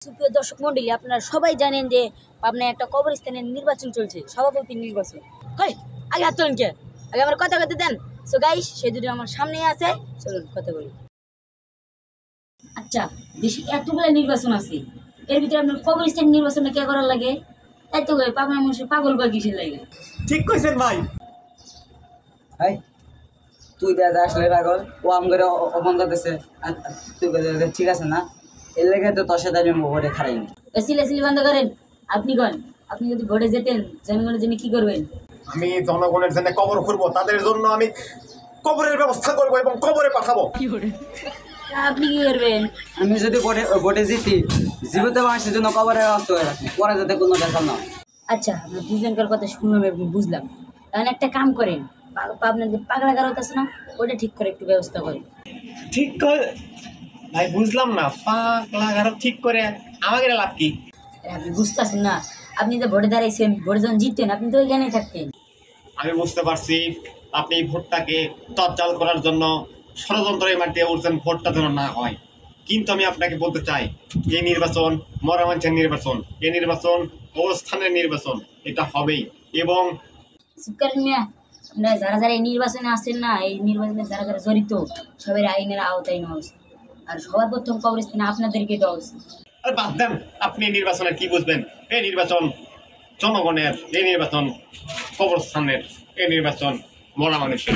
সুপ্রিয় দর্শক মন্ডলী, আপনারা সবাই জানেন যে পাবনায় একটা কবরস্থানের নির্বাচন চলছে, সভাপতি নির্বাচন। হয় আগে হাত তোলেন, কে আগে আমার কথা কথা দেন। সো গাইস, সে দুটো আমার সামনেই আছে, চলুন কথা বলি। আচ্ছা, দেশে এতগুলো নির্বাচন আছে, এর ভিতরে আপনার কবরস্থান নির্বাচনটা কে করার লাগে? তাই তো পাবনা মানুষের পাগল বা কিসের লাগে? ঠিক কইছেন ভাই। ভাই তুই দাদা আসলে পাগল, ও আমাদের অপমান করতেছে, আর তুই ঠিক আছে না? এর লেগে তো তোর সাথে আমি ভোটে খারাইনি। এসিল বন্ধ করেন। আপনি কন, আপনি যদি ভোটে যেতেন জনগণের জন্য কি করবেন? আমি জনগণের জন্য কবর খুঁড়বো, তাদের জন্য আমি কবরের ব্যবস্থা করবো এবং কবরে পাঠাবো। আপনি কি করবেন? আমি যদি ভোটে জিতি, জীবিত মানুষের জন্য কবরের ব্যবস্থা করে রাখি, পরে যাতে কোনো ব্যাপার না। আচ্ছা, আমরা দুজনকার কথা শুনলাম এবং বুঝলাম। তাহলে একটা কাম করেন, আপনার যে পাগলা গারত আছে না, ওটা ঠিক করে একটু ব্যবস্থা করেন। ঠিক করে ভাই, বুঝলাম না, পাগলা গারদ ঠিক করে আমাকে লাভ কি? আপনি বুঝতেছেন না, আপনি যে ভোটে দাঁড়াইছেন, ভোটে যখন জিততেন আপনি তো ওইখানেই থাকতেন। আমি বুঝতে পারছি আপনি এই ভোটটাকে তজ্জাল করার জন্য ষড়যন্ত্রের মাধ্যমে উঠছেন, ভোটটা যেন না হয়। কিন্তু আমি আপনাকে বলতে চাই, এই নির্বাচন মরা মানুষের নির্বাচন, এই নির্বাচন অবস্থানের নির্বাচন, এটা হবেই। এবং সুকারিন মিয়া, আপনারা যারা যারা এই নির্বাচনে আসেন না, এই নির্বাচনে যারা যারা জড়িত, সবাই আইনের আওতায় নেওয়া উচিত। আর সবার প্রথম কবরস্থানে আপনাদেরকে দেওয়া উচিত। আর বাদ দেন, আপনি এই নির্বাচনে কি বুঝবেন? এই নির্বাচন জনগণের, এই নির্বাচন কবরস্থানের, এই নির্বাচন মরা মানুষের।